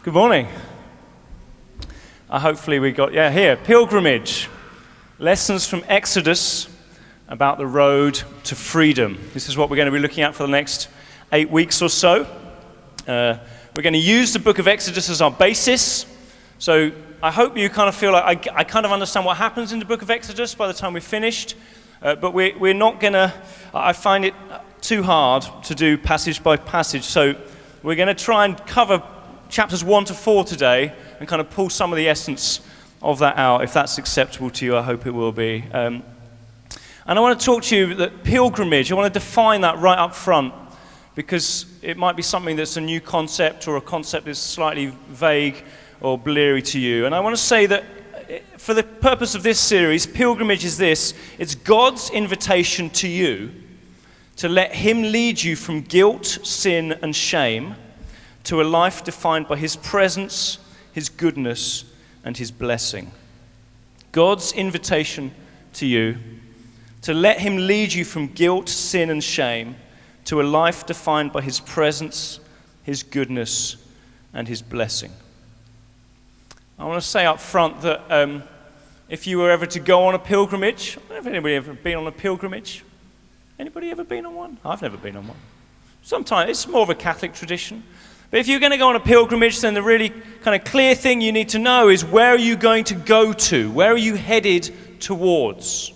Good morning. Hopefully we got, here, pilgrimage. Lessons from Exodus about the road to freedom. This is what we're going to be looking at for the next 8 weeks or so. We're going to use the book of Exodus as our basis. So I hope you kind of feel like I kind of understand what happens in the book of Exodus by the time we're finished. But we're not going to, I find it too hard to do passage by passage. So we're going to try and cover chapters 1 to 4 today and kind of pull some of the essence of that out. If that's acceptable to you, I hope it will be. And I want to talk to you that pilgrimage, I want to define that right up front because it might be something that's a new concept or a concept that's slightly vague or blurry to you. And I want to say that for the purpose of this series, pilgrimage is this. It's God's invitation to you to let Him lead you from guilt, sin, and shame to a life defined by His presence, His goodness, and His blessing. God's invitation to you to let Him lead you from guilt, sin, and shame to a life defined by His presence, His goodness, and His blessing. I want to say up front that if you were ever to go on a pilgrimage, I don't know if anybody ever been on a pilgrimage. Anybody ever been on one? I've never been on one. Sometimes it's more of a Catholic tradition. But if you're going to go on a pilgrimage, then the really kind of clear thing you need to know is where are you going to go to? Where are you headed towards?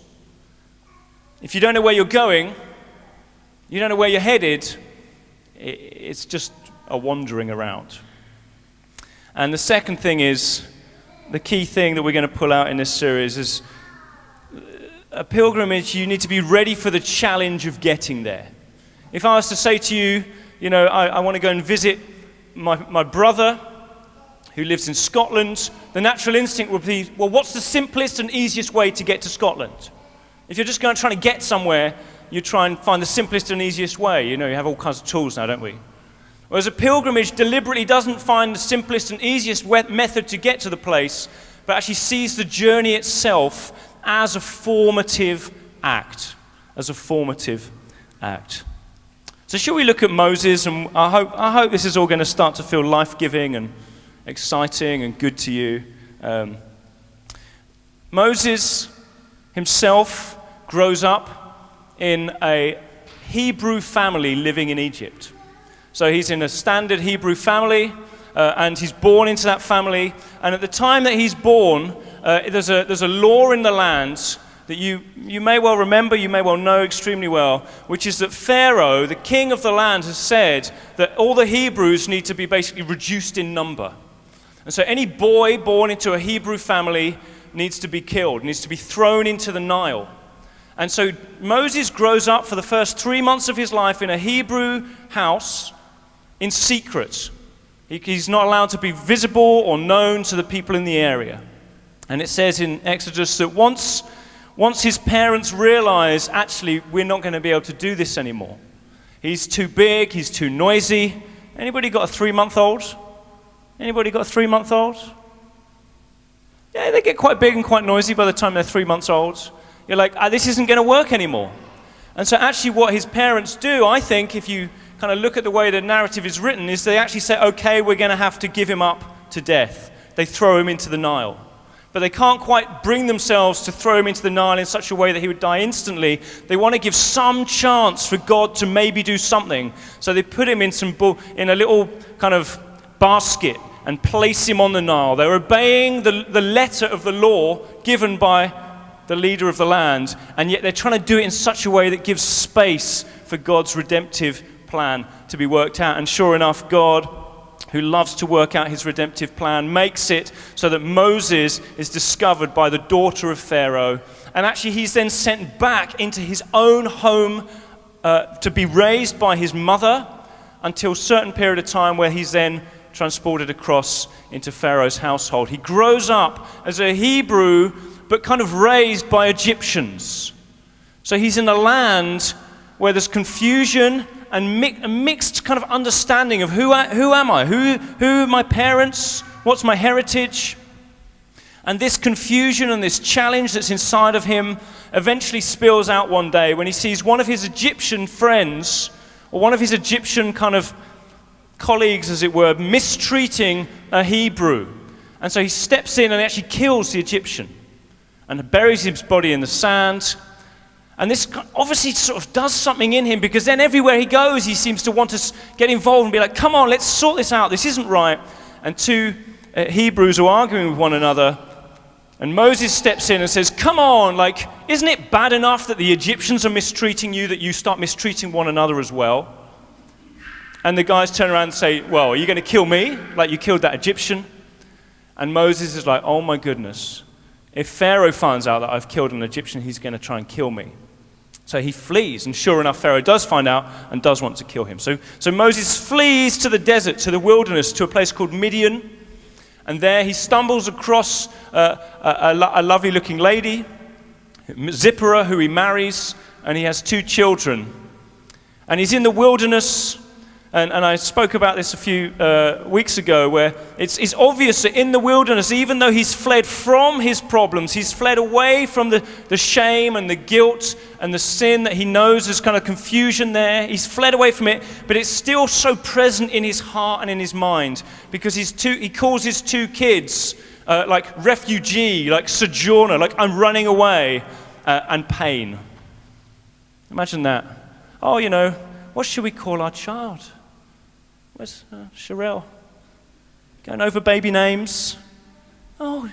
If you don't know where you're going, you don't know where you're headed, it's just a wandering around. And the second thing is, the key thing that we're going to pull out in this series is a pilgrimage, you need to be ready for the challenge of getting there. If I was to say to you, I want to go and visit my brother who lives in Scotland, the natural instinct would be, well, what's the simplest and easiest way to get to Scotland? If you're just trying to get somewhere, you try and find the simplest and easiest way. You have all kinds of tools now, don't we? Whereas a pilgrimage deliberately doesn't find the simplest and easiest method to get to the place, but actually sees the journey itself as a formative act. So shall we look at Moses, and I hope this is all going to start to feel life-giving and exciting and good to you. Moses himself grows up in a Hebrew family living in Egypt. So he's in a standard Hebrew family, and he's born into that family. And at the time that he's born, there's a law in the land that you may well remember, you may well know extremely well, which is that Pharaoh, the king of the land, has said that all the Hebrews need to be basically reduced in number. And so any boy born into a Hebrew family needs to be killed, needs to be thrown into the Nile. And so Moses grows up for the first 3 months of his life in a Hebrew house in secret. He's not allowed to be visible or known to the people in the area. And it says in Exodus that once his parents realize, actually, we're not going to be able to do this anymore. He's too big, he's too noisy. Anybody got a 3-month-old? Anybody got a 3-month-old? Yeah, they get quite big and quite noisy by the time they're 3 months old. You're like, this isn't going to work anymore. And so actually what his parents do, I think, if you kind of look at the way the narrative is written, is they actually say, okay, we're going to have to give him up to death. They throw him into the Nile. But they can't quite bring themselves to throw him into the Nile in such a way that he would die instantly. They want to give some chance for God to maybe do something. So they put him in a little kind of basket and place him on the Nile. They're obeying the letter of the law given by the leader of the land, and yet they're trying to do it in such a way that gives space for God's redemptive plan to be worked out. And sure enough, God, who loves to work out his redemptive plan, makes it so that Moses is discovered by the daughter of Pharaoh. And actually he's then sent back into his own home to be raised by his mother until a certain period of time where he's then transported across into Pharaoh's household. He grows up as a Hebrew, but kind of raised by Egyptians. So he's in a land where there's confusion and a mixed kind of understanding of who am I? Who are my parents? What's my heritage? And this confusion and this challenge that's inside of him eventually spills out one day when he sees one of his Egyptian friends, or one of his Egyptian kind of colleagues, as it were, mistreating a Hebrew. And so he steps in and actually kills the Egyptian and buries his body in the sand. And this obviously sort of does something in him, because then everywhere he goes, he seems to want to get involved and be like, come on, let's sort this out. This isn't right. And two Hebrews are arguing with one another. And Moses steps in and says, come on, like, isn't it bad enough that the Egyptians are mistreating you, that you start mistreating one another as well? And the guys turn around and say, well, are you going to kill me like you killed that Egyptian? And Moses is like, oh my goodness. If Pharaoh finds out that I've killed an Egyptian, he's going to try and kill me. So he flees, and sure enough, Pharaoh does find out and does want to kill him. So Moses flees to the desert, to the wilderness, to a place called Midian. And there he stumbles across a lovely-looking lady, Zipporah, who he marries, and he has 2 children. And he's in the wilderness. And I spoke about this a few weeks ago, where it's obvious that in the wilderness, even though he's fled from his problems, he's fled away from the shame and the guilt and the sin that he knows, there's kind of confusion there. He's fled away from it, but it's still so present in his heart and in his mind, because he calls his 2 kids like refugee, like sojourner, like I'm running away, and pain. Imagine that. Oh, what should we call our child? Where's Sherelle? Going over baby names. Oh,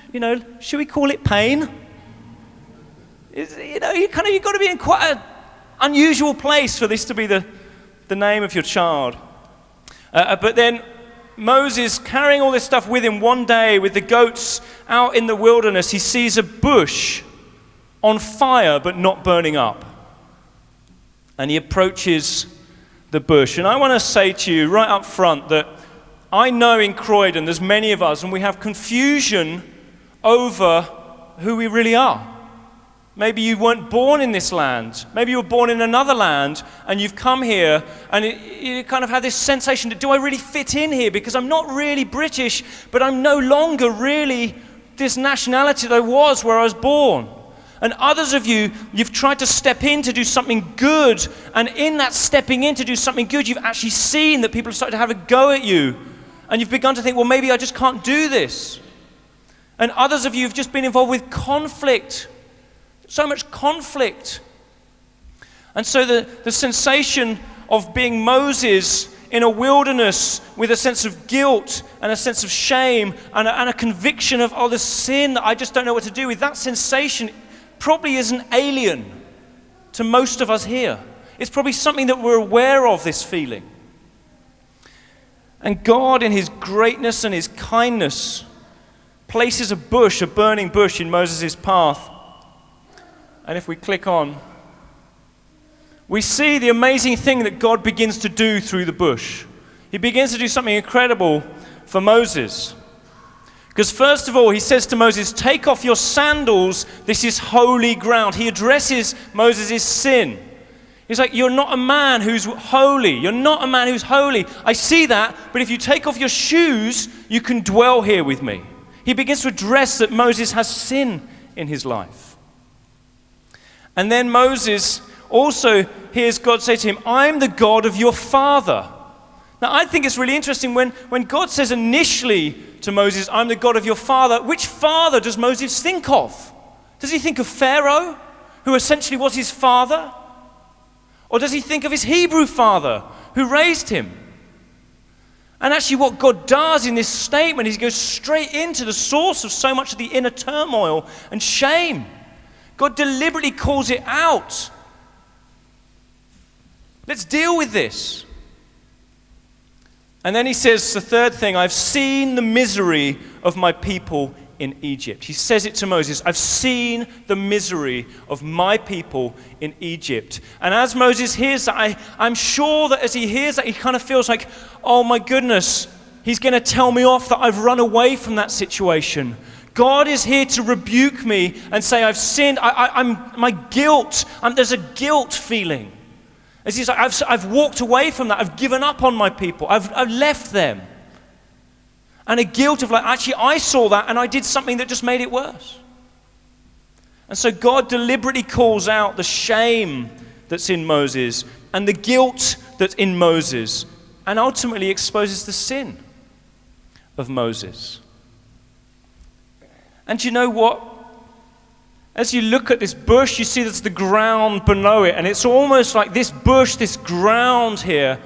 should we call it Pain? You've got to be in quite an unusual place for this to be the name of your child. But then Moses, carrying all this stuff with him, one day with the goats out in the wilderness, he sees a bush on fire but not burning up. And he approaches the bush. And I want to say to you right up front that I know in Croydon there's many of us, and we have confusion over who we really are. Maybe you weren't born in this land. Maybe you were born in another land, and you've come here, and you kind of have this sensation that, do I really fit in here? Because I'm not really British, but I'm no longer really this nationality that I was where I was born. And others of you, you've tried to step in to do something good. And in that stepping in to do something good, you've actually seen that people have started to have a go at you. And you've begun to think, well, maybe I just can't do this. And others of you have just been involved with conflict. So much conflict. And so the sensation of being Moses in a wilderness with a sense of guilt and a sense of shame and a conviction of, the sin that I just don't know what to do with, that sensation probably isn't alien to most of us here. It's probably something that we're aware of, this feeling. And God, in his greatness and his kindness, places a burning bush in Moses' path. And if we click on, we see the amazing thing that God begins to do through the bush. He begins to do something incredible for Moses. Because first of all, he says to Moses, take off your sandals, this is holy ground. He addresses Moses' sin. He's like, you're not a man who's holy. You're not a man who's holy. I see that, but if you take off your shoes, you can dwell here with me. He begins to address that Moses has sin in his life. And then Moses also hears God say to him, I'm the God of your father. Now, I think it's really interesting when God says initially to Moses, I'm the God of your father, which father does Moses think of? Does he think of Pharaoh, who essentially was his father? Or does he think of his Hebrew father, who raised him? And actually what God does in this statement is he goes straight into the source of so much of the inner turmoil and shame. God deliberately calls it out. Let's deal with this. And then he says the third thing, I've seen the misery of my people in Egypt. He says it to Moses, I've seen the misery of my people in Egypt. And as Moses hears that, I'm sure that as he hears that, he kind of feels like, oh my goodness, he's going to tell me off that I've run away from that situation. God is here to rebuke me and say, I've sinned, my guilt, there's a guilt feeling. As he's like, I've walked away from that. I've given up on my people. I've left them. And a guilt of like, actually, I saw that and I did something that just made it worse. And so God deliberately calls out the shame that's in Moses and the guilt that's in Moses. and ultimately exposes the sin of Moses. And you know what? As you look at this bush, you see there's the ground below it, and it's almost like this bush, this ground here,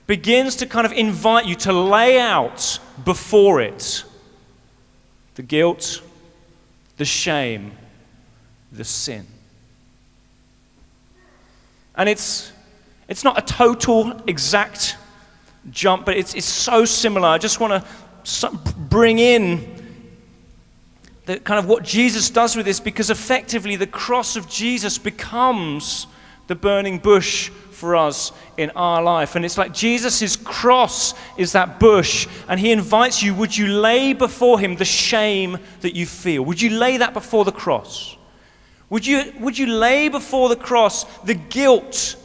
begins to kind of invite you to lay out before it the guilt, the shame, the sin. And it's not a total exact jump, but it's so similar. I just want to bring in the kind of what Jesus does with this, because effectively the cross of Jesus becomes the burning bush for us in our life. And it's like Jesus' cross is that bush, and he invites you, would you lay before him the shame that you feel? Would you lay that before the cross? Would you lay before the cross the guilt?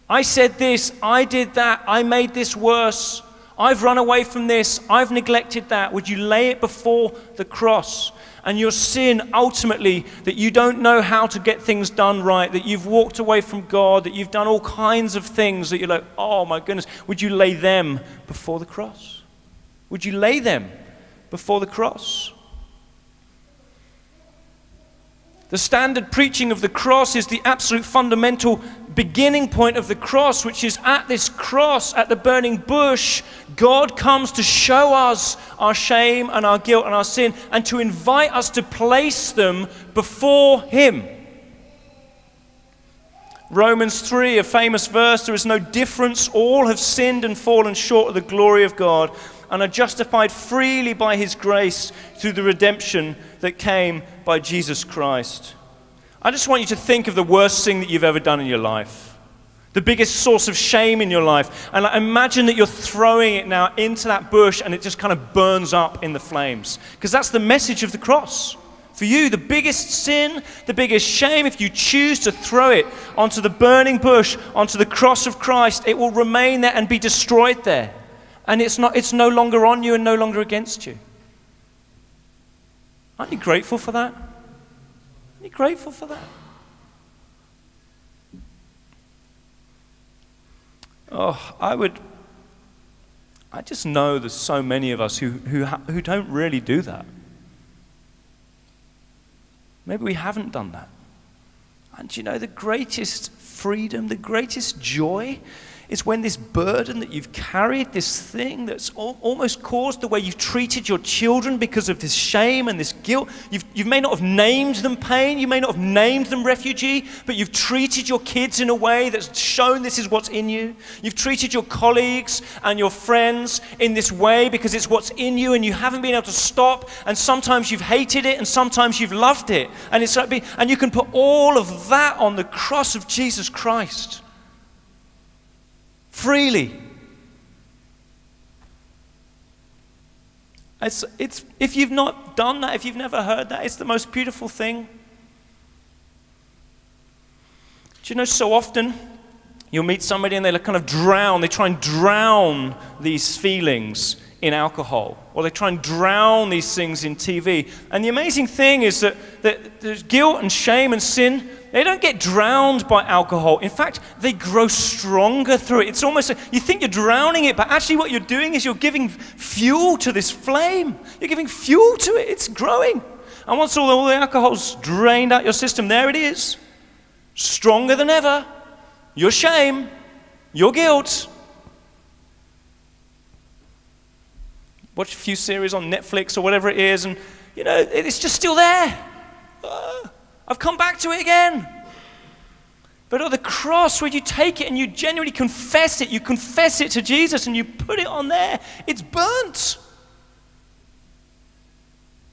I said this, I did that, I made this worse, I've run away from this, I've neglected that. Would you lay it before the cross? And your sin, ultimately, that you don't know how to get things done right, that you've walked away from God, that you've done all kinds of things that you're like, oh my goodness, would you lay them before the cross? Would you lay them before the cross? The standard preaching of the cross is the absolute fundamental beginning point of the cross, which is at this cross, at the burning bush, God comes to show us our shame and our guilt and our sin, and to invite us to place them before him. Romans 3, a famous verse, there is no difference, all have sinned and fallen short of the glory of God, and are justified freely by his grace through the redemption that came by Jesus Christ. I just want you to think of the worst thing that you've ever done in your life, the biggest source of shame in your life, and imagine that you're throwing it now into that bush and it just kind of burns up in the flames, because that's the message of the cross. For you, the biggest sin, the biggest shame, if you choose to throw it onto the burning bush, onto the cross of Christ, it will remain there and be destroyed there. And it's no longer on you and no longer against you. Aren't you grateful for that? Aren't you grateful for that? Oh, I just know there's so many of us who don't really do that. Maybe we haven't done that. And you know, the greatest freedom, the greatest joy is when this burden that you've carried, this thing that's almost caused the way you've treated your children because of this shame and this guilt. You may not have named them pain, you may not have named them refugee, but you've treated your kids in a way that's shown this is what's in you. You've treated your colleagues and your friends in this way because it's what's in you, and you haven't been able to stop, and sometimes you've hated it and sometimes you've loved it. And it's like and you can put all of that on the cross of Jesus Christ. Freely. It's if you've not done that, if you've never heard that, it's the most beautiful thing. Do you know, so often you'll meet somebody and they kind of try and drown these feelings in alcohol, or they try and drown these things in TV. And the amazing thing is that there's guilt and shame and sin, they don't get drowned by alcohol. In fact, they grow stronger through it. It's almost like you think you're drowning it, but actually what you're doing is you're giving fuel to this flame. You're giving fuel to it. It's growing. And once all the alcohol's drained out your system, there it is. Stronger than ever. Your shame, your guilt. Watch a few series on Netflix or whatever it is, and you know, it's just still there. I've come back to it again. But at the cross, where you take it and you genuinely confess it, you confess it to Jesus and you put it on there, it's burnt.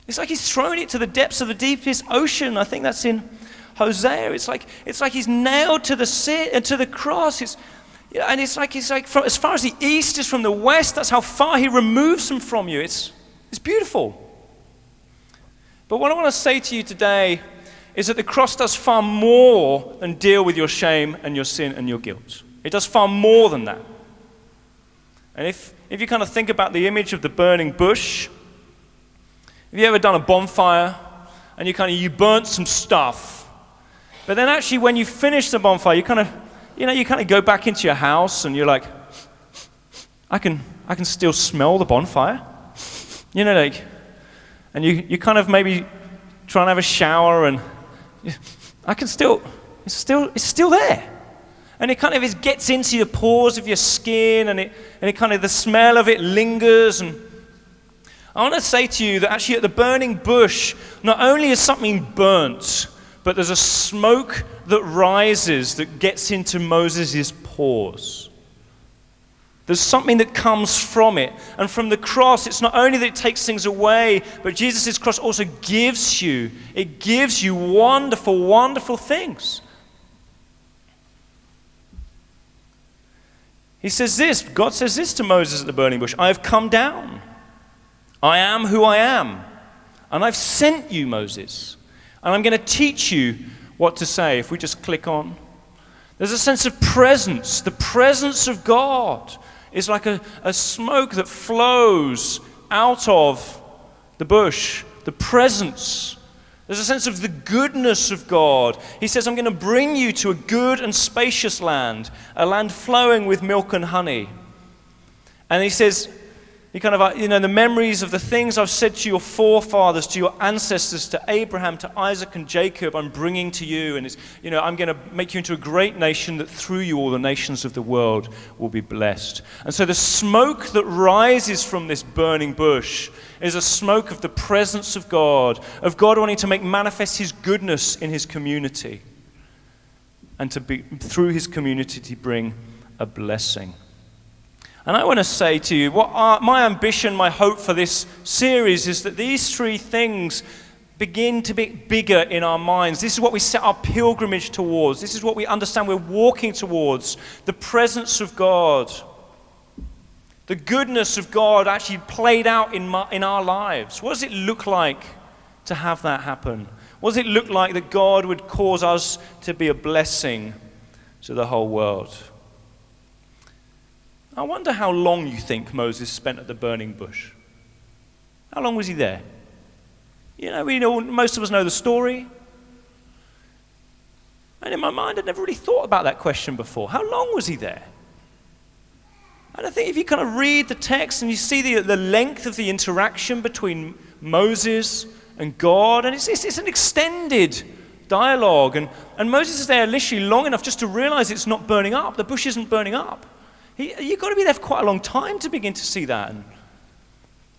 It's like he's thrown it to the depths of the deepest ocean. I think that's in Hosea. It's like he's nailed to the cross. And it's like from, as far as the east is from the west, that's how far he removes them from you. It's beautiful. But what I want to say to you today is that the cross does far more than deal with your shame and your sin and your guilt. It does far more than that. And if you kind of think about the image of the burning bush, have you ever done a bonfire and you burnt some stuff, but then actually when you finish the bonfire, you kind of go back into your house and you're like, I can still smell the bonfire. And you kind of maybe try and have a shower, and it's still there. And it gets into the pores of your skin, and it kind of, the smell of it lingers. And I want to say to you that actually at the burning bush, not only is something burnt, but there's a smoke that rises that gets into Moses' pores. There's something that comes from it. And from the cross, it's not only that it takes things away, but Jesus' cross also gives you wonderful, wonderful things. He says this, God says this to Moses at the burning bush: I have come down. I am who I am. And I've sent you, Moses. And I'm going to teach you what to say. If we just click on. There's a sense of presence. The presence of God is like a smoke that flows out of the bush. The presence. There's a sense of the goodness of God. He says, I'm going to bring you to a good and spacious land, a land flowing with milk and honey. And he says, the memories of the things I've said to your forefathers, to your ancestors, to Abraham, to Isaac and Jacob, I'm bringing to you. And I'm going to make you into a great nation, that through you all the nations of the world will be blessed. And so the smoke that rises from this burning bush is a smoke of the presence of God wanting to make manifest his goodness in his community, and through his community to bring a blessing. And I want to say to you, my ambition, my hope for this series is that these three things begin to be bigger in our minds. This is what we set our pilgrimage towards. This is what we understand we're walking towards. The presence of God. The goodness of God actually played out in our lives. What does it look like to have that happen? What does it look like that God would cause us to be a blessing to the whole world? I wonder how long you think Moses spent at the burning bush. How long was he there? Most of us know the story. And in my mind, I'd never really thought about that question before. How long was he there? And I think if you kind of read the text and you see the length of the interaction between Moses and God, and it's an extended dialogue. And Moses is there literally long enough just to realize it's not burning up. The bush isn't burning up. You've got to be there for quite a long time to begin to see that. And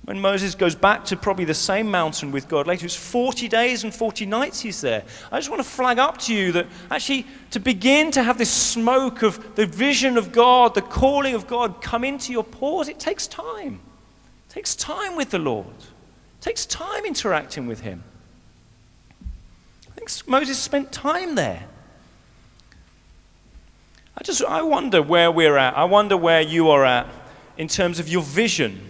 when Moses goes back to probably the same mountain with God later, it's 40 days and 40 nights he's there. I just want to flag up to you that actually to begin to have this smoke of the vision of God, the calling of God come into your pores, it takes time. It takes time with the Lord. It takes time interacting with him. I think Moses spent time there. I wonder where we're at. I wonder where you are at in terms of your vision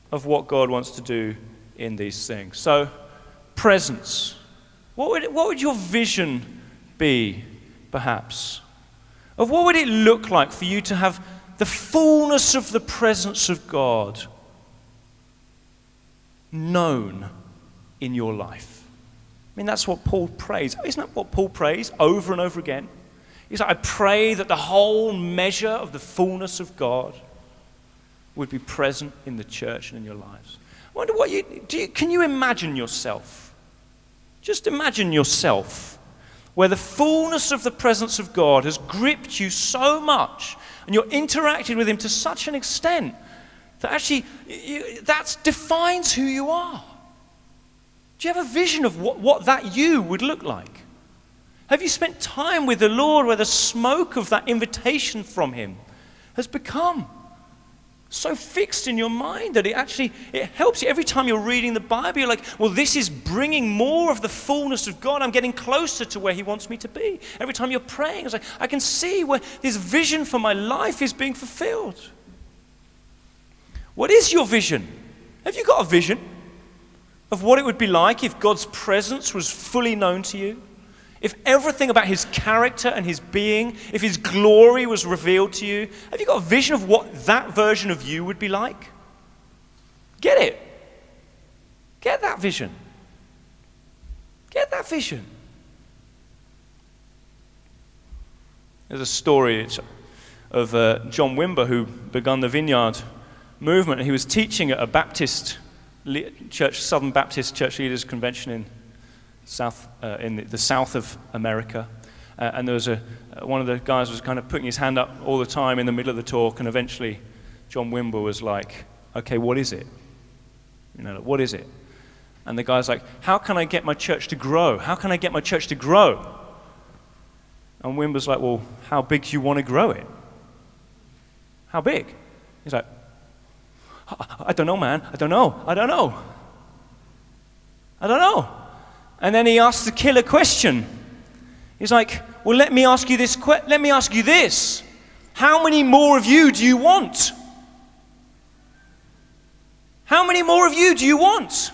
of what God wants to do in these things. So, presence. What would your vision be, perhaps? Of what would it look like for you to have the fullness of the presence of God known in your life? I mean, that's what Paul prays. Isn't that what Paul prays over and over again? He's like, I pray that the whole measure of the fullness of God would be present in the church and in your lives. I wonder can you imagine yourself? Just imagine yourself where the fullness of the presence of God has gripped you so much and you're interacting with him to such an extent that actually that defines who you are. Do you have a vision of what that you would look like? Have you spent time with the Lord where the smoke of that invitation from him has become so fixed in your mind that it helps you? Every time you're reading the Bible, you're like, well, this is bringing more of the fullness of God. I'm getting closer to where he wants me to be. Every time you're praying, it's like, I can see where his vision for my life is being fulfilled. What is your vision? Have you got a vision of what it would be like if God's presence was fully known to you? If everything about his character and his being, if his glory was revealed to you, have you got a vision of what that version of you would be like? Get it. Get that vision. Get that vision. There's a story, of John Wimber, who begun the Vineyard movement. He was teaching at a Baptist church, Southern Baptist Church Leaders Convention in the south of America. And there was one of the guys was kind of putting his hand up all the time in the middle of the talk, and eventually John Wimber was like, okay, what is it? What is it? And the guy's like, how can I get my church to grow? How can I get my church to grow? And Wimber's like, well, how big do you want to grow it? How big? He's like, I don't know, man. I don't know. And then he asks the killer question. He's like, well, let me ask you this. How many more of you do you want? How many more of you do you want?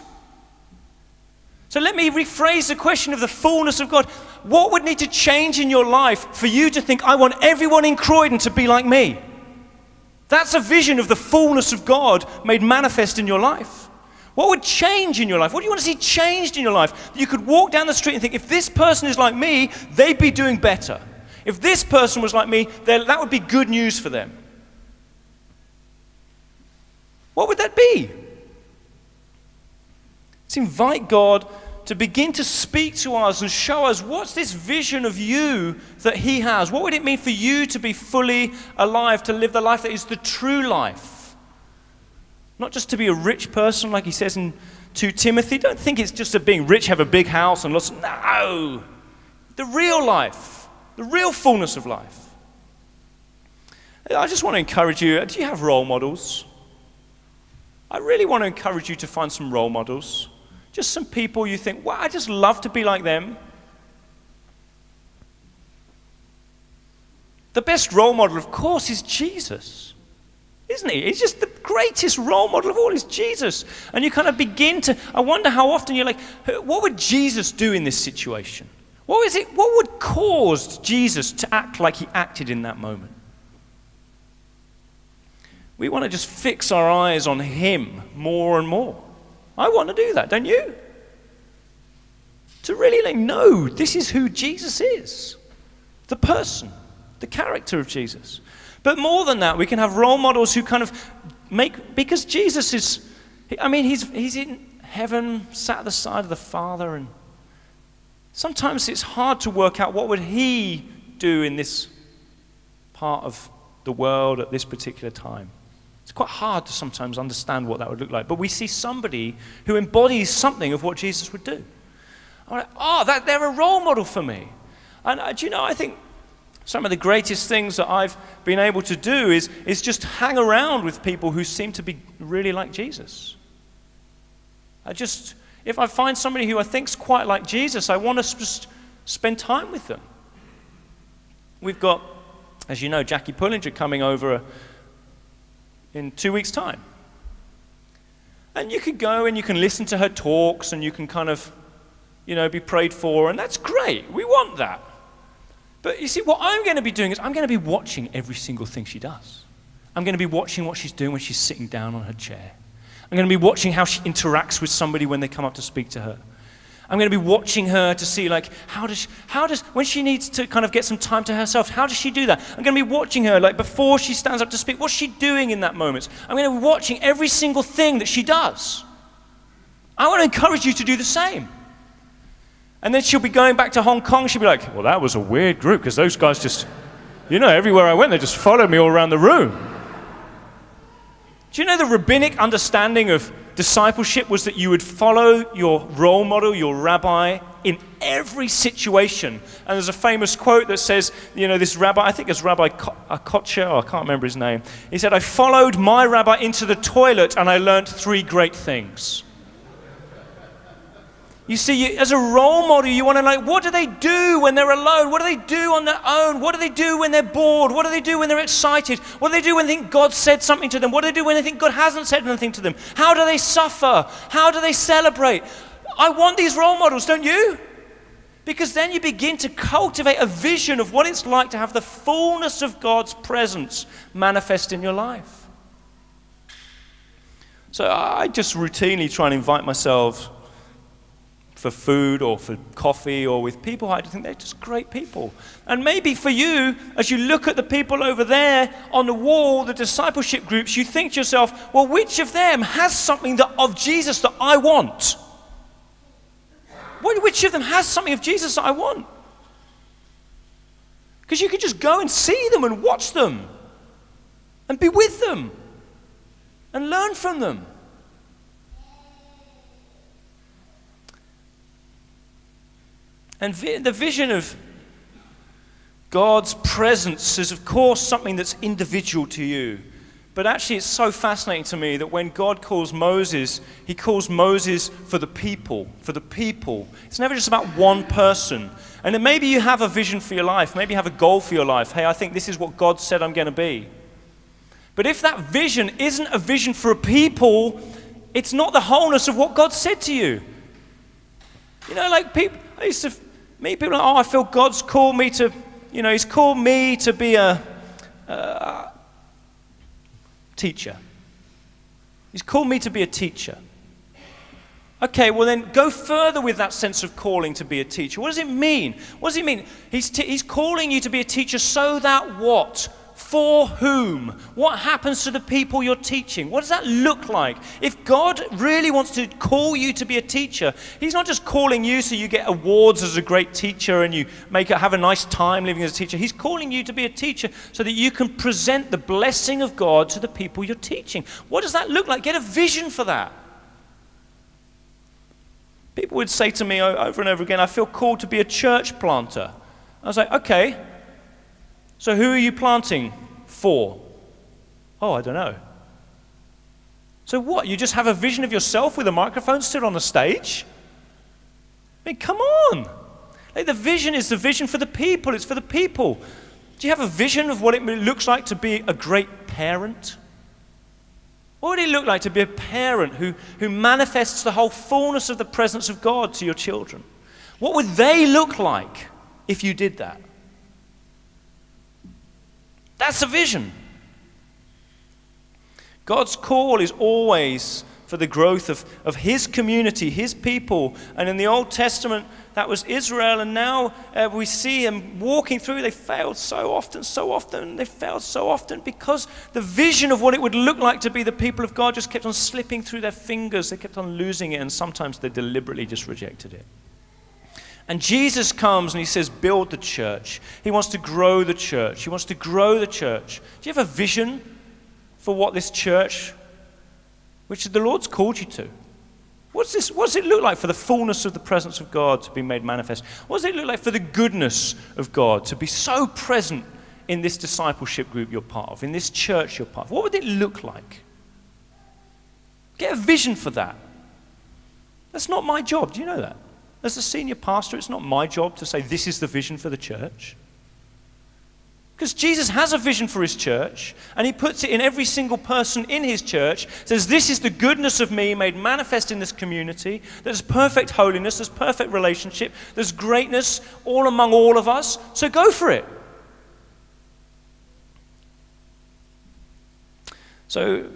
So let me rephrase the question of the fullness of God. What would need to change in your life for you to think, I want everyone in Croydon to be like me? That's a vision of the fullness of God made manifest in your life. What would change in your life? What do you want to see changed in your life? You could walk down the street and think, if this person is like me, they'd be doing better. If this person was like me, that would be good news for them. What would that be? Let's invite God to begin to speak to us and show us what's this vision of you that he has. What would it mean for you to be fully alive, to live the life that is the true life? Not just to be a rich person like he says in 2 Timothy. Don't think it's just being rich, have a big house and lots of... No! The real life. The real fullness of life. I just want to encourage you. Do you have role models? I really want to encourage you to find some role models. Just some people you think, wow, I just love to be like them. The best role model, of course, is Jesus. Isn't he? He's just the greatest role model of all is Jesus. And you kind of begin to, I wonder how often you're like, what would Jesus do in this situation? What would cause Jesus to act like he acted in that moment? We want to just fix our eyes on him more and more. I want to do that, don't you? To really know this is who Jesus is. The person, the character of Jesus. But more than that, we can have role models who kind of because Jesus is, he's in heaven, sat at the side of the Father, and sometimes it's hard to work out what would he do in this part of the world at this particular time. It's quite hard to sometimes understand what that would look like. But we see somebody who embodies something of what Jesus would do. I'm like, they're a role model for me. And I think some of the greatest things that I've been able to do is just hang around with people who seem to be really like Jesus. If I find somebody who I think's quite like Jesus, I want to just spend time with them. We've got, as you know, Jackie Pullinger coming over in 2 weeks' time. And you could go and you can listen to her talks and you can kind of, be prayed for, and that's great. We want that. But you see, what I'm going to be doing is I'm going to be watching every single thing she does. I'm going to be watching what she's doing when she's sitting down on her chair. I'm going to be watching how she interacts with somebody when they come up to speak to her. I'm going to be watching her to see, how does when she needs to kind of get some time to herself, how does she do that? I'm going to be watching her, before she stands up to speak, what's she doing in that moment? I'm going to be watching every single thing that she does. I want to encourage you to do the same. And then she'll be going back to Hong Kong. She'll be like, well, that was a weird group because those guys just, everywhere I went, they just followed me all around the room. Do you know the rabbinic understanding of discipleship was that you would follow your role model, your rabbi, in every situation? And there's a famous quote that says, this rabbi, I think it's Rabbi Kocher, I can't remember his name. He said, I followed my rabbi into the toilet and I learned 3 great things. You see, as a role model, you want to what do they do when they're alone? What do they do on their own? What do they do when they're bored? What do they do when they're excited? What do they do when they think God said something to them? What do they do when they think God hasn't said anything to them? How do they suffer? How do they celebrate? I want these role models, don't you? Because then you begin to cultivate a vision of what it's like to have the fullness of God's presence manifest in your life. So I just routinely try and invite myself for food or for coffee or with people. I think they're just great people. And maybe for you, as you look at the people over there on the wall, the discipleship groups, you think to yourself, well, which of them has something of Jesus that I want? Which of them has something of Jesus that I want? Because you can just go and see them and watch them and be with them and learn from them. And the vision of God's presence is, of course, something that's individual to you. But actually, it's so fascinating to me that when God calls Moses, he calls Moses for the people, for the people. It's never just about one person. And then maybe you have a vision for your life. Maybe you have a goal for your life. Hey, I think this is what God said I'm going to be. But if that vision isn't a vision for a people, it's not the wholeness of what God said to you. You know, like people, I used to meet people like, oh, I feel God's called me to, he's called me to be a teacher. He's called me to be a teacher. Okay, well then go further with that sense of calling to be a teacher. What does it mean? What does it mean? He's calling you to be a teacher so that what? For whom? What happens to the people you're teaching? What does that look like? If God really wants to call you to be a teacher, he's not just calling you so you get awards as a great teacher and you have a nice time living as a teacher. He's calling you to be a teacher so that you can present the blessing of God to the people you're teaching. What does that look like? Get a vision for that. People would say to me over and over again, I feel called to be a church planter. I was like, okay, so who are you planting for? Oh, I don't know. So what? You just have a vision of yourself with a microphone stood on the stage? I mean, come on. Like, the vision is the vision for the people. It's for the people. Do you have a vision of what it looks like to be a great parent? What would it look like to be a parent who manifests the whole fullness of the presence of God to your children? What would they look like if you did that? That's a vision. God's call is always for the growth of his community, his people. And in the Old Testament, that was Israel. And now we see them walking through. They failed so often. They failed so often because the vision of what it would look like to be the people of God just kept on slipping through their fingers. They kept on losing it. And sometimes they deliberately just rejected it. And Jesus comes and he says, build the church. He wants to grow the church. He wants to grow the church. Do you have a vision for what this church, which the Lord's called you to? What does it look like for the fullness of the presence of God to be made manifest? What does it look like for the goodness of God to be so present in this discipleship group you're part of, in this church you're part of? What would it look like? Get a vision for that. That's not my job. Do you know that? As a senior pastor, it's not my job to say this is the vision for the church. Because Jesus has a vision for his church, and he puts it in every single person in his church, says this is the goodness of me made manifest in this community. There's perfect holiness, there's perfect relationship, there's greatness all among all of us, so go for it. So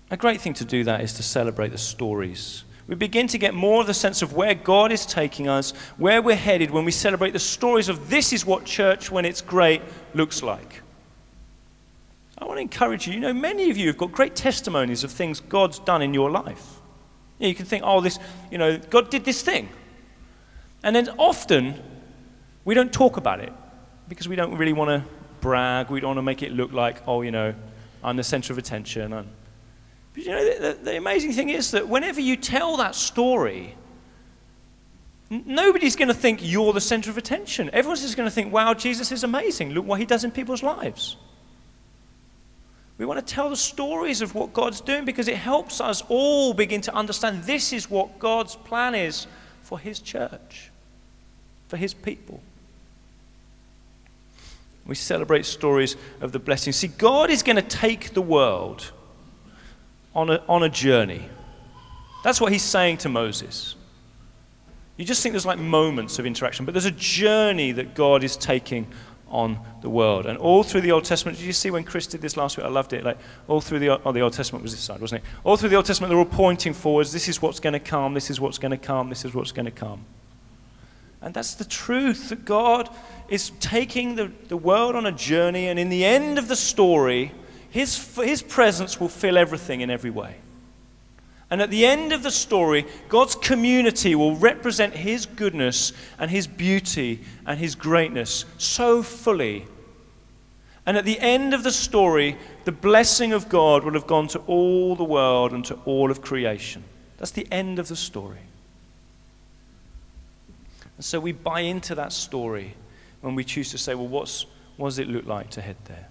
a great thing to do that is to celebrate the stories. We begin to get more of the sense of where God is taking us, where we're headed when we celebrate the stories of this is what church, when it's great, looks like. I want to encourage you. Many of you have got great testimonies of things God's done in your life. You can think, God did this thing. And then often, we don't talk about it because we don't really want to brag. We don't want to make it look like, I'm the center of attention. But the amazing thing is that whenever you tell that story, nobody's going to think you're the center of attention. Everyone's just going to think, wow, Jesus is amazing. Look what he does in people's lives. We want to tell the stories of what God's doing because it helps us all begin to understand this is what God's plan is for his church, for his people. We celebrate stories of the blessing. See, God is going to take the world on a journey. That's what he's saying to Moses. You just think there's like moments of interaction, but there's a journey that God is taking on the world. And all through the Old Testament, did you see when Chris did this last week? I loved it. Like all through the Old Testament was this side, wasn't it? All through the Old Testament, they're all pointing forwards. This is what's going to come. This is what's going to come. This is what's going to come. And that's the truth, that God is taking the world on a journey, and in the end of the story, his presence will fill everything in every way. And at the end of the story, God's community will represent his goodness and his beauty and his greatness so fully. And at the end of the story, the blessing of God will have gone to all the world and to all of creation. That's the end of the story. And so we buy into that story when we choose to say, well, what does it look like to head there?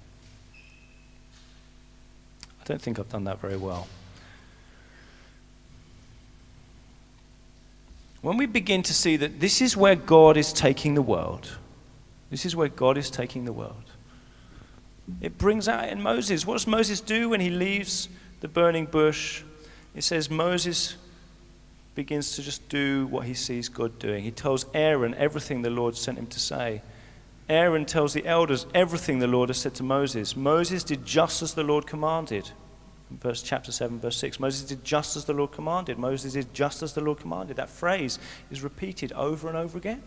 I don't think I've done that very well. When we begin to see that this is where God is taking the world, this is where God is taking the world, it brings out in Moses. What does Moses do when he leaves the burning bush? It says Moses begins to just do what he sees God doing. He tells Aaron everything the Lord sent him to say. Aaron tells the elders everything the Lord has said to Moses. Moses did just as the Lord commanded. In chapter 7, verse 6, Moses did just as the Lord commanded. Moses did just as the Lord commanded. That phrase is repeated over and over again.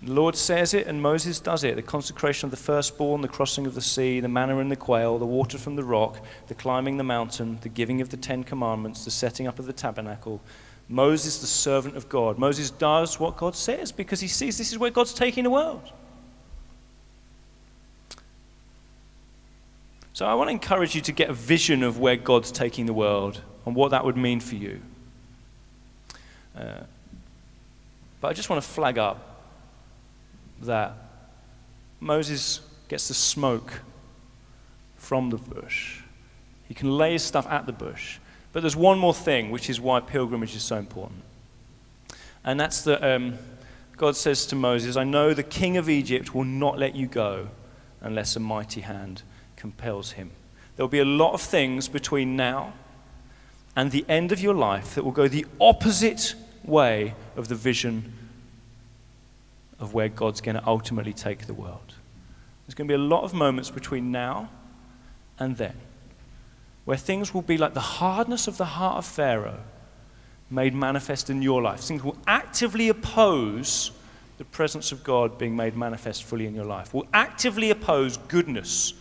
The Lord says it and Moses does it. The consecration of the firstborn, the crossing of the sea, the manna and the quail, the water from the rock, the climbing the mountain, the giving of the 10 commandments, the setting up of the tabernacle. Moses, the servant of God. Moses does what God says because he sees this is where God's taking the world. So I want to encourage you to get a vision of where God's taking the world and what that would mean for you. But I just want to flag up that Moses gets the smoke from the bush. He can lay his stuff at the bush. But there's one more thing, which is why pilgrimage is so important. And that's that God says to Moses, I know the king of Egypt will not let you go unless a mighty hand compels him. There'll be a lot of things between now and the end of your life that will go the opposite way of the vision of where God's going to ultimately take the world. There's going to be a lot of moments between now and then where things will be like the hardness of the heart of Pharaoh made manifest in your life. Things will actively oppose the presence of God being made manifest fully in your life. Will actively oppose goodness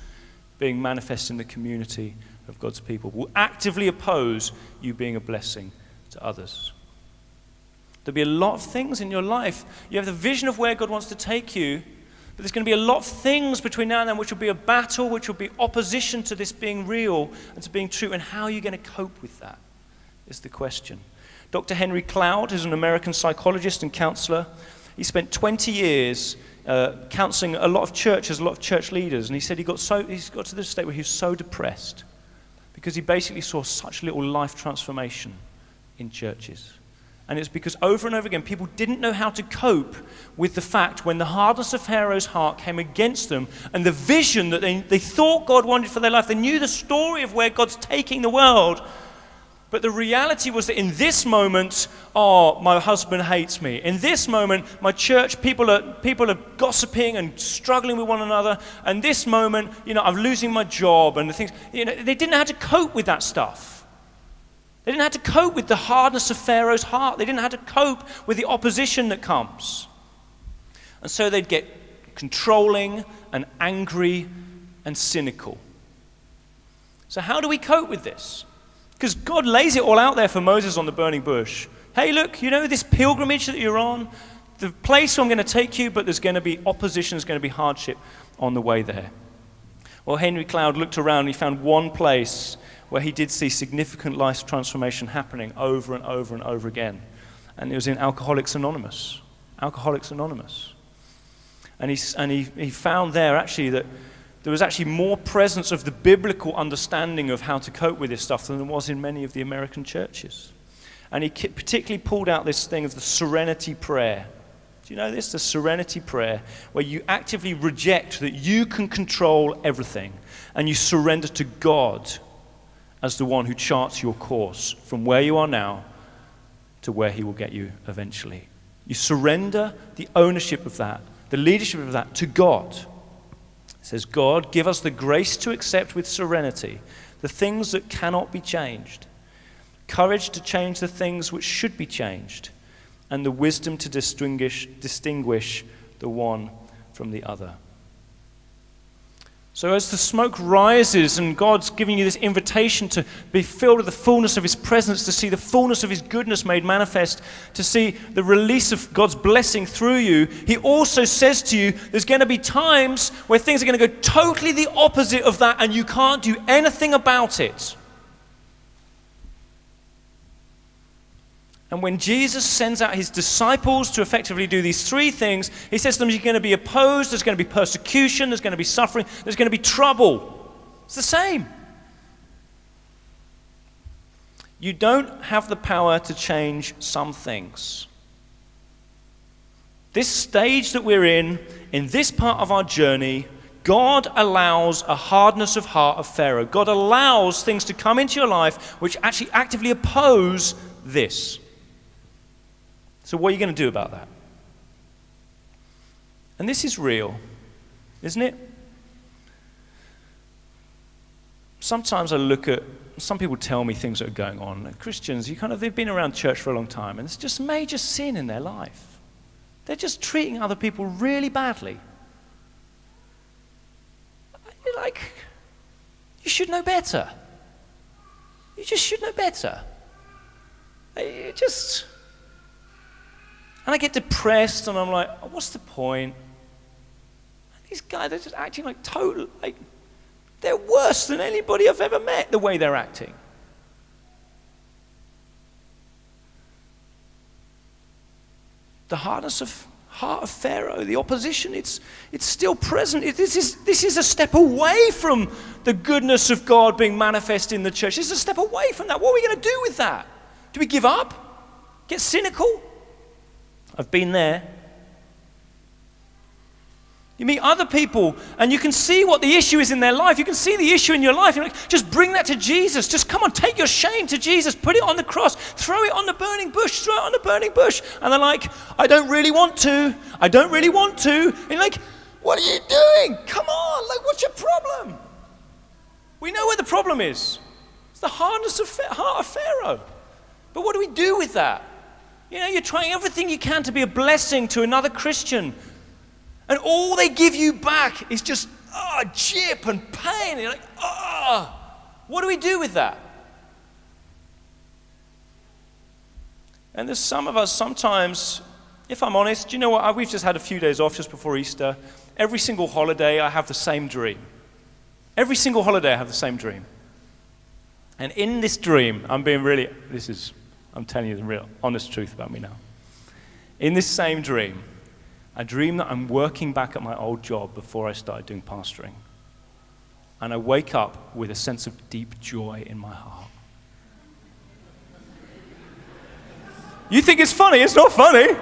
being manifest in the community of God's people. Will actively oppose you being a blessing to others. There'll be a lot of things in your life. You have the vision of where God wants to take you, but there's going to be a lot of things between now and then which will be a battle, which will be opposition to this being real and to being true. And how are you going to cope with that is the question. Dr. Henry Cloud, who's an American psychologist and counselor, he spent 20 years counseling a lot of churches, a lot of church leaders, and he said he's got to the state where he was so depressed because he basically saw such little life transformation in churches. And it's because over and over again, people didn't know how to cope with the fact when the hardness of Pharaoh's heart came against them and the vision that they thought God wanted for their life. They knew the story of where God's taking the world. But the reality was that in this moment, my husband hates me. In this moment, my church, people are gossiping and struggling with one another. And this moment, I'm losing my job and the things. They didn't know how to cope with that stuff. They didn't have to cope with the hardness of Pharaoh's heart. They didn't have to cope with the opposition that comes. And so they'd get controlling and angry and cynical. So how do we cope with this? Because God lays it all out there for Moses on the burning bush. Hey, look, this pilgrimage that you're on, the place where I'm going to take you, but there's going to be opposition, there's going to be hardship on the way there. Well, Henry Cloud looked around and he found one place where he did see significant life transformation happening over and over and over again. And it was in Alcoholics Anonymous. Alcoholics Anonymous. And he found there actually that there was actually more presence of the biblical understanding of how to cope with this stuff than there was in many of the American churches. And he particularly pulled out this thing of the serenity prayer. Do you know this? The serenity prayer, where you actively reject that you can control everything and you surrender to God as the one who charts your course from where you are now to where he will get you eventually. You surrender the ownership of that, the leadership of that, to God. It says, God, give us the grace to accept with serenity the things that cannot be changed, courage to change the things which should be changed, and the wisdom to distinguish the one from the other. So as the smoke rises and God's giving you this invitation to be filled with the fullness of his presence, to see the fullness of his goodness made manifest, to see the release of God's blessing through you, he also says to you, there's going to be times where things are going to go totally the opposite of that and you can't do anything about it. And when Jesus sends out his disciples to effectively do these three things, he says to them, you're going to be opposed, there's going to be persecution, there's going to be suffering, there's going to be trouble. It's the same. You don't have the power to change some things. This stage that we're in this part of our journey, God allows a hardness of heart of Pharaoh. God allows things to come into your life which actually actively oppose this. So what are you going to do about that? And this is real, isn't it? Sometimes I look at, some people tell me things that are going on. Christians, they've been around church for a long time, and it's just major sin in their life. They're just treating other people really badly. You're like, you should know better. You just should know better. And I get depressed, and I'm like, oh, what's the point? And these guys, they're just acting like they're worse than anybody I've ever met, the way they're acting. The hardness of heart of Pharaoh, the opposition, it's still present. This is a step away from the goodness of God being manifest in the church. This is a step away from that. What are we going to do with that? Do we give up? Get cynical? I've been there. You meet other people and you can see what the issue is in their life. You can see the issue in your life. You're like, just bring that to Jesus. Just come on, take your shame to Jesus. Put it on the cross. Throw it on the burning bush. Throw it on the burning bush. And they're like, I don't really want to. I don't really want to. And you're like, what are you doing? Come on, like, what's your problem? We know where the problem is. It's the hardness of heart of Pharaoh. But what do we do with that? You know, you're trying everything you can to be a blessing to another Christian. And all they give you back is just, jip and pain. And you're like, what do we do with that? And there's some of us sometimes, if I'm honest, do you know what? We've just had a few days off just before Easter. Every single holiday I have the same dream. Every single holiday I have the same dream. And in this dream, I'm telling you the real, honest truth about me now. In this same dream, I dream that I'm working back at my old job before I started doing pastoring. And I wake up with a sense of deep joy in my heart. You think it's funny? It's not funny.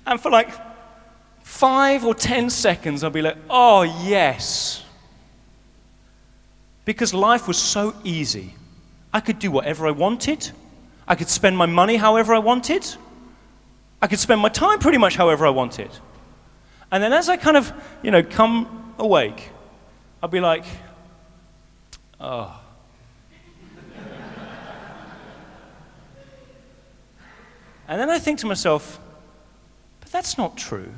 And for like 5 or 10 seconds, I'll be like, oh yes. Because life was so easy. I could do whatever I wanted. I could spend my money however I wanted. I could spend my time pretty much however I wanted. And then as I kind of, come awake, I'll be like, oh. And then I think to myself, but that's not true.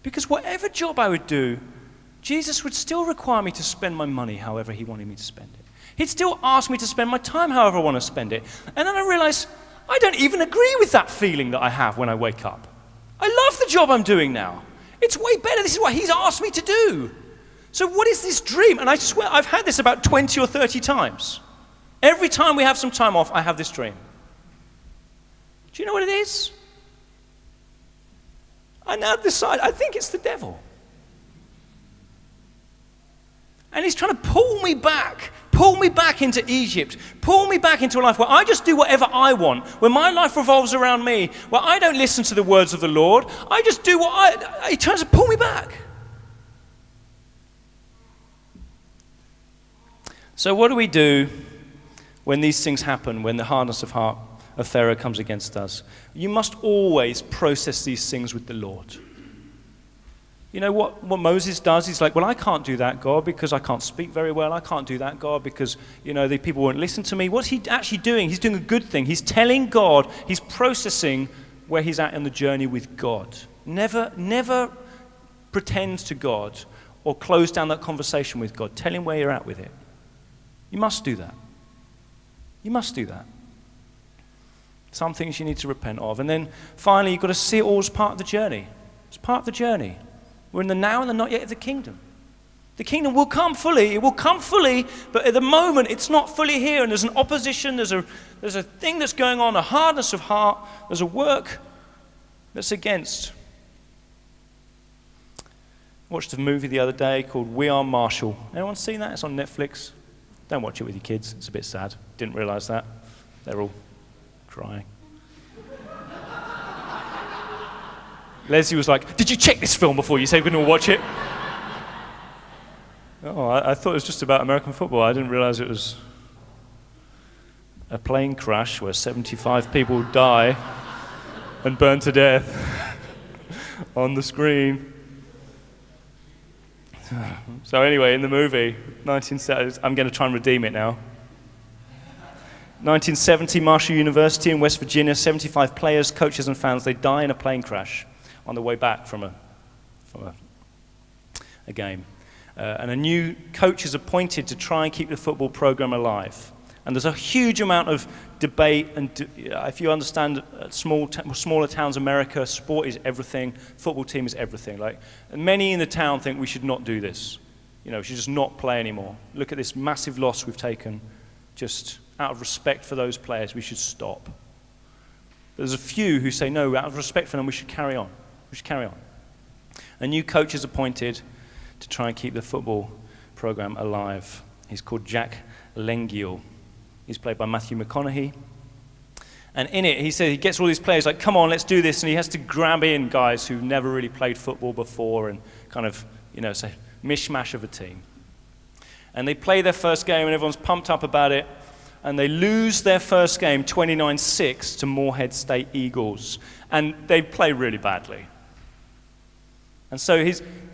Because whatever job I would do, Jesus would still require me to spend my money however he wanted me to spend it. He'd still ask me to spend my time however I want to spend it. And then I realized I don't even agree with that feeling that I have when I wake up. I love the job I'm doing now. It's way better. This is what he's asked me to do. So what is this dream? And I swear I've had this about 20 or 30 times. Every time we have some time off, I have this dream. Do you know what it is? I now decide, I think it's the devil. And he's trying to pull me back into Egypt, pull me back into a life where I just do whatever I want, where my life revolves around me, where I don't listen to the words of the Lord. I just do he tries to pull me back. So what do we do when these things happen, when the hardness of heart of Pharaoh comes against us, you must always process these things with the Lord. You know what Moses does? He's like, well, I can't do that, God, because I can't speak very well. I can't do that, God, because, the people won't listen to me. What's he actually doing? He's doing a good thing. He's telling God, he's processing where he's at in the journey with God. Never pretend to God or close down that conversation with God. Tell him where you're at with it. You must do that. You must do that. Some things you need to repent of. And then finally, you've got to see it all as part of the journey. It's part of the journey. We're in the now and the not yet of the kingdom. The kingdom will come fully. It will come fully, but at the moment, it's not fully here. And there's an opposition. There's a thing that's going on, a hardness of heart. There's a work that's against. I watched a movie the other day called We Are Marshall. Anyone seen that? It's on Netflix. Don't watch it with your kids. It's a bit sad. Didn't realize that. They're all crying. Leslie was like, did you check this film before you said we're going to watch it? Oh, I thought it was just about American football. I didn't realize it was a plane crash where 75 people die and burn to death on the screen. So anyway, in the movie, 1970, I'm going to try and redeem it now. 1970, Marshall University in West Virginia, 75 players, coaches, and fans, they die in a plane crash on the way back from a game. And a new coach is appointed to try and keep the football program alive. And there's a huge amount of debate, and if you understand smaller towns, America, sport is everything, football team is everything. And many in the town think we should not do this. We should just not play anymore. Look at this massive loss we've taken. Just out of respect for those players, we should stop. But there's a few who say, no, out of respect for them, we should carry on. We should carry on. A new coach is appointed to try and keep the football program alive. He's called Jack Lengyel. He's played by Matthew McConaughey. And in it, he says he gets all these players like, come on, let's do this. And he has to grab in guys who've never really played football before and kind of, it's a mishmash of a team. And they play their first game and everyone's pumped up about it. And they lose their first game 29-6 to Morehead State Eagles. And they play really badly. And so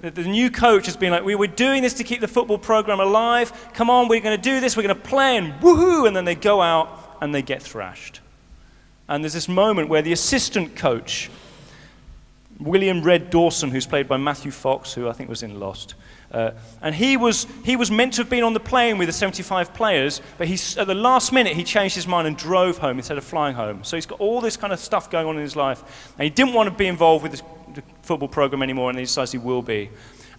the new coach has been like, we're doing this to keep the football program alive. Come on, we're going to do this. We're going to play and woohoo. And then they go out and they get thrashed. And there's this moment where the assistant coach, William Red Dawson, who's played by Matthew Fox, who I think was in Lost, and he was meant to have been on the plane with the 75 players, but at the last minute he changed his mind and drove home instead of flying home. So he's got all this kind of stuff going on in his life, and he didn't want to be involved with the football program anymore, and he decides he will be.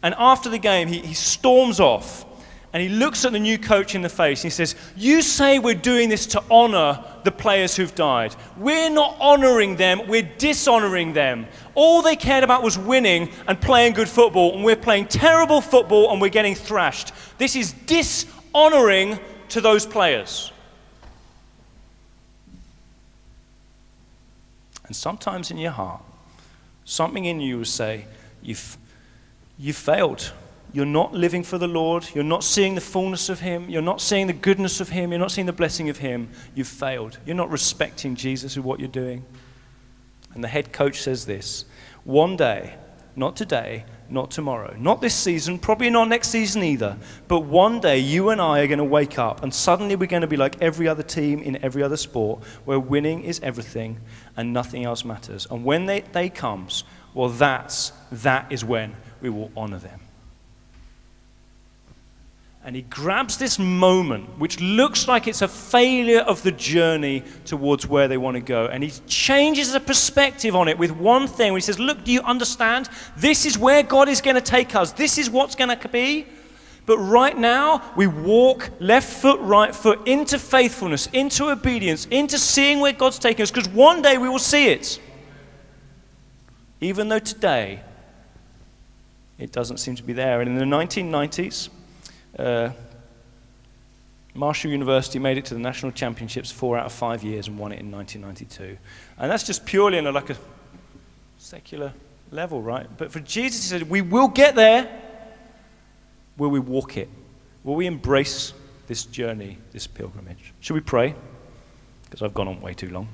And after the game, he storms off, and he looks at the new coach in the face, and he says, you say we're doing this to honor the players who've died. We're not honoring them, we're dishonoring them. All they cared about was winning and playing good football, and we're playing terrible football and we're getting thrashed. This is dishonoring to those players. And sometimes in your heart, something in you will say, you've failed. You're not living for the Lord. You're not seeing the fullness of Him. You're not seeing the goodness of Him. You're not seeing the blessing of Him. You've failed. You're not respecting Jesus with what you're doing. And the head coach says this, one day, not today, not tomorrow, not this season, probably not next season either, but one day you and I are going to wake up and suddenly we're going to be like every other team in every other sport where winning is everything and nothing else matters. And when that day comes, well, that is when we will honor them. And he grabs this moment, which looks like it's a failure of the journey towards where they want to go. And he changes the perspective on it with one thing. Where he says, look, do you understand? This is where God is going to take us. This is what's going to be. But right now, we walk left foot, right foot into faithfulness, into obedience, into seeing where God's taking us. Because one day we will see it. Even though today, it doesn't seem to be there. And in the 1990s, Marshall University made it to the national championships 4 out of 5 years and won it in 1992. And that's just purely on a secular level, right? But for Jesus, he said, we will get there. Will we walk it? Will we embrace this journey, this pilgrimage. Should we pray? Because I've gone on way too long.